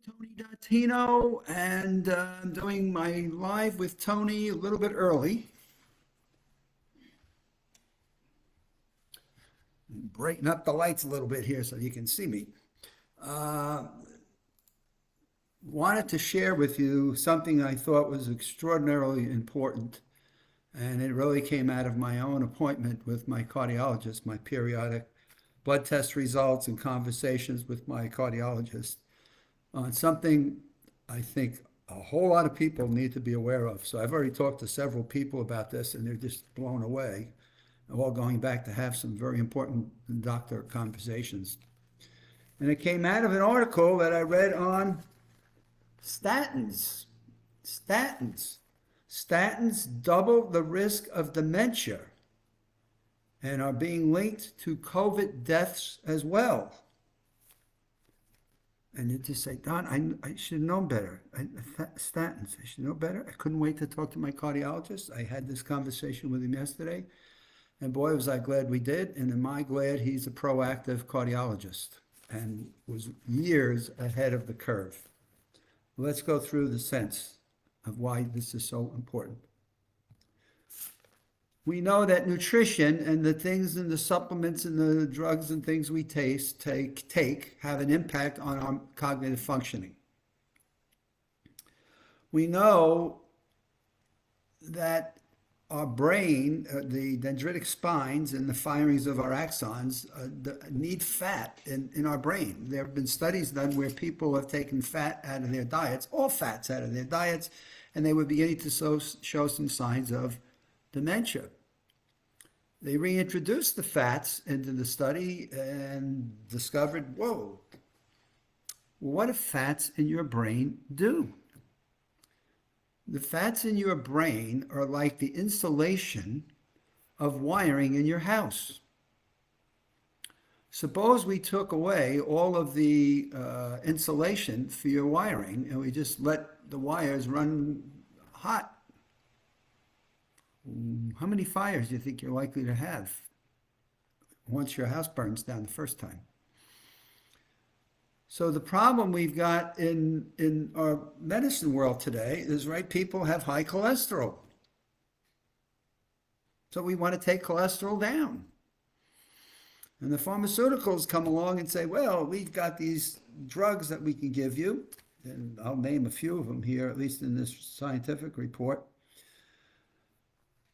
Tony Dottino, and I'm doing my live with Tony a little bit early. Brighten up the lights a little bit here so you can see me. Uh, Wanted to share with you something I thought was extraordinarily important, and it really came out of my own appointment with my cardiologist, my periodic blood test results and conversations with my cardiologist on something I think a whole lot of people need to be aware of. So I've already talked to several people about this, and they're just blown away, all going back to have some very important doctor conversations. And it came out of an article that I read on statins. Statins. Statins double the risk of dementia and are being linked to COVID deaths as well. And you just say, Don, I should have known better. Statins, I should know better. I couldn't wait to talk to my cardiologist. I had this conversation with him yesterday. And boy, was I glad we did. And am I glad he's a proactive cardiologist and was years ahead of the curve. Let's go through the sense of why this is so important. We know that nutrition and the things and the supplements and the drugs and things we take have an impact on our cognitive functioning. We know that our brain, the dendritic spines and the firings of our axons need fat in our brain. There have been studies done where people have taken fat out of their diets, all fats out of their diets, and they were beginning to show some signs of dementia. They reintroduced the fats into the study and discovered, whoa, what do fats in your brain do? The fats in your brain are like the insulation of wiring in your house. Suppose we took away all of the insulation for your wiring and we just let the wires run hot. How many fires do you think you're likely to have once your house burns down the first time? So the problem we've got in our medicine world today is, right, people have high cholesterol. So we want to take cholesterol down. And the pharmaceuticals come along and say, well, we've got these drugs that we can give you. And I'll name a few of them here, at least in this scientific report.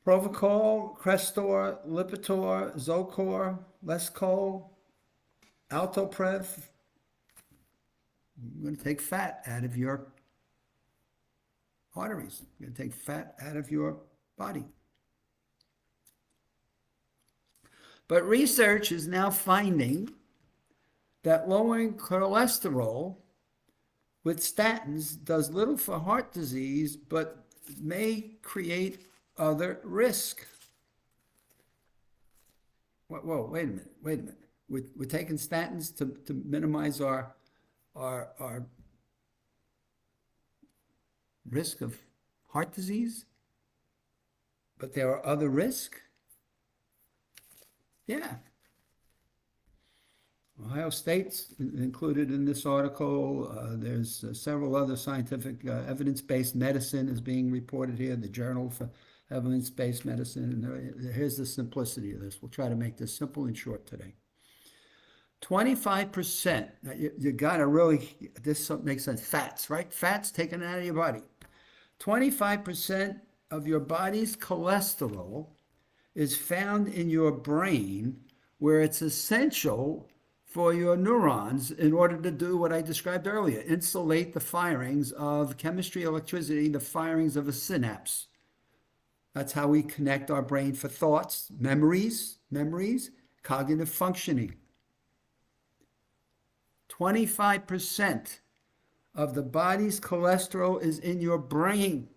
Provocol, Crestor, Lipitor, Zocor, Lescol, Altoprev. You're going to take fat out of your arteries. You're going to take fat out of your body. But research is now finding that lowering cholesterol with statins does little for heart disease, but may create other risk. Whoa, wait a minute. We're taking statins to minimize our risk of heart disease, but there are other risks? Yeah. Ohio State's included in this article. There's several other scientific evidence-based medicine is being reported here, the Journal for Evidence-Based Medicine. And here's the simplicity of this. We'll try to make this simple and short today. 25%, you gotta really, this makes sense, fats, right? Fats taken out of your body. 25% of your body's cholesterol is found in your brain, where it's essential for your neurons in order to do what I described earlier, insulate the firings of chemistry, electricity, the firings of a synapse. That's how we connect our brain for thoughts, memories, cognitive functioning. 25% of the body's cholesterol is in your brain.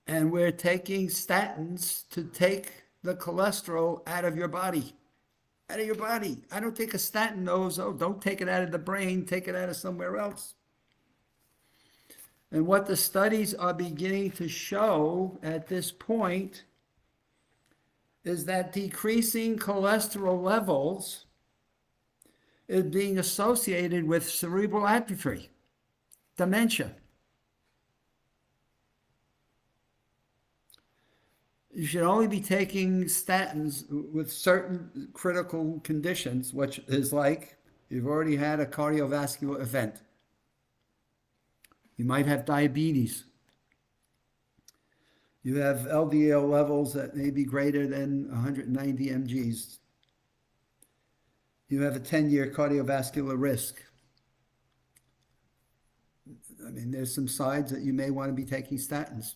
And we're taking statins to take the cholesterol out of your body. Out of your body. I don't take a statin, knows, oh, don't take it out of the brain, take it out of somewhere else. And what the studies are beginning to show at this point is that decreasing cholesterol levels is being associated with cerebral atrophy, dementia. You should only be taking statins with certain critical conditions, which is like you've already had a cardiovascular event. You might have diabetes. You have LDL levels that may be greater than 190 mgs. You have a 10-year cardiovascular risk. I mean, there's some signs that you may want to be taking statins.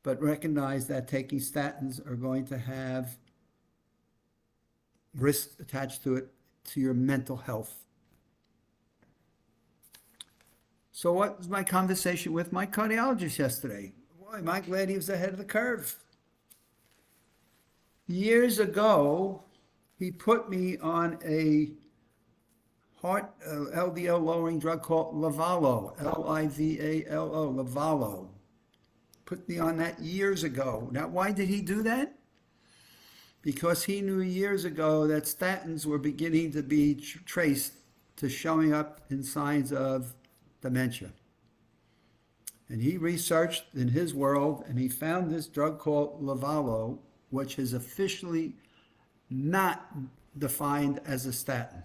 But recognize that taking statins are going to have risks attached to it, to your mental health. So what was my conversation with my cardiologist yesterday? Boy, am I glad he was ahead of the curve. Years ago, he put me on a heart LDL lowering drug called Livalo, Livalo, Livalo. Put me on that years ago. Now, why did he do that? Because he knew years ago that statins were beginning to be traced to showing up in signs of dementia. And he researched in his world, and he found this drug called Livalo, which is officially not defined as a statin.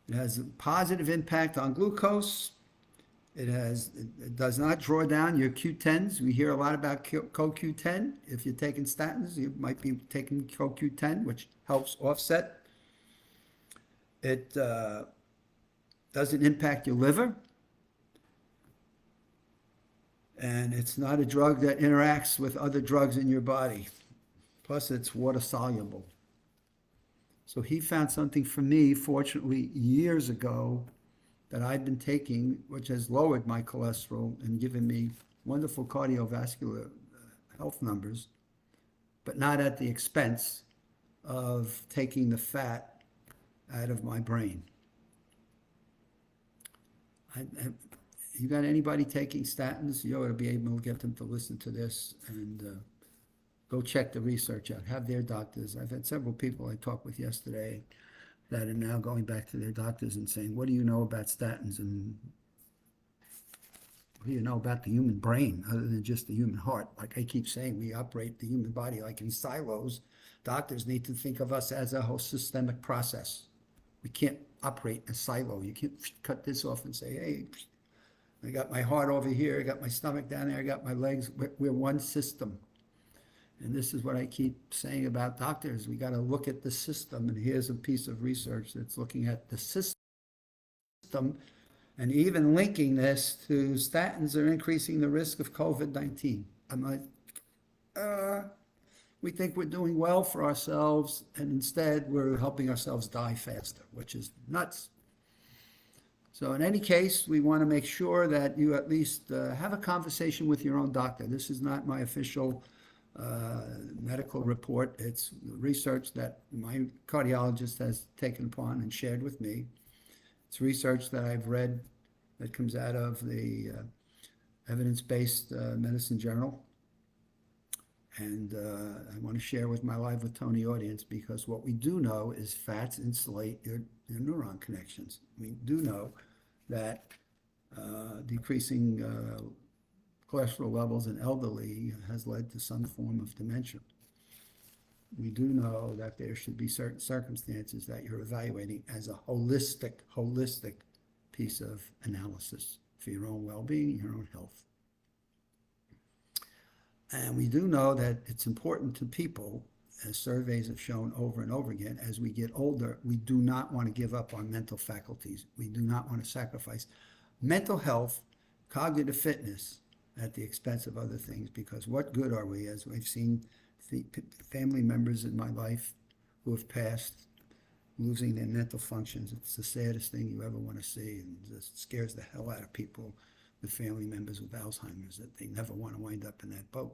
It has a positive impact on glucose. It does not draw down your Q10s. We hear a lot about CoQ10. If you're taking statins, you might be taking CoQ10, which helps offset. It doesn't impact your liver. And it's not a drug that interacts with other drugs in your body. Plus, it's water soluble. So he found something for me, fortunately, years ago, that I've been taking, which has lowered my cholesterol and given me wonderful cardiovascular health numbers, but not at the expense of taking the fat out of my brain. You got anybody taking statins? You ought to be able to get them to listen to this and go check the research out. Have their doctors. I've had several people I talked with yesterday that are now going back to their doctors and saying, what do you know about statins, and what do you know about the human brain other than just the human heart? Like I keep saying, we operate the human body like in silos. Doctors need to think of us as a whole systemic process. We can't operate in a silo. You can't cut this off and say, hey, I got my heart over here, I got my stomach down there, I got my legs. We're one system. And this is what I keep saying about doctors. We got to look at the system. And here's a piece of research that's looking at the system and even linking this to statins are increasing the risk of COVID-19. I'm like, we think we're doing well for ourselves, and instead we're helping ourselves die faster, which is nuts. So in any case, we want to make sure that you at least have a conversation with your own doctor. This is not my official medical report. It's research that my cardiologist has taken upon and shared with me. It's research that I've read that comes out of the evidence-based medicine journal. And I want to share with my Live with Tony audience, because what we do know is fats insulate your neuron connections. We do know that decreasing cholesterol levels in elderly has led to some form of dementia. We do know that there should be certain circumstances that you're evaluating as a holistic piece of analysis for your own well-being, your own health. And we do know that it's important to people, as surveys have shown over and over again, as we get older, we do not want to give up on mental faculties. We do not want to sacrifice mental health, cognitive fitness, at the expense of other things, because what good are we? As we've seen family members in my life who have passed, losing their mental functions. It's the saddest thing you ever want to see, and just scares the hell out of people with family members with Alzheimer's, that they never want to wind up in that boat.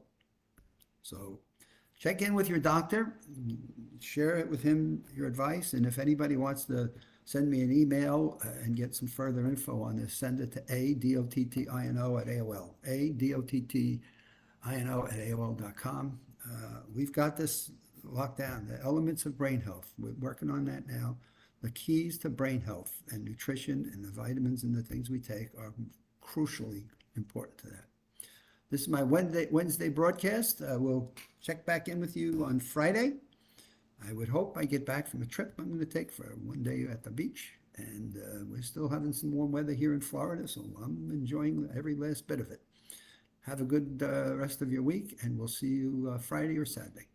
So check in with your doctor, share it with him, your advice, and if anybody wants to send me an email and get some further info on this, send it to adottino@AOL, adottino@AOL.com. We've got this locked down, the elements of brain health. We're working on that now. The keys to brain health and nutrition and the vitamins and the things we take are crucially important to that. This is my Wednesday broadcast. We'll check back in with you on Friday. I would hope I get back from a trip I'm going to take for one day at the beach. And we're still having some warm weather here in Florida, so I'm enjoying every last bit of it. Have a good rest of your week, and we'll see you Friday or Saturday.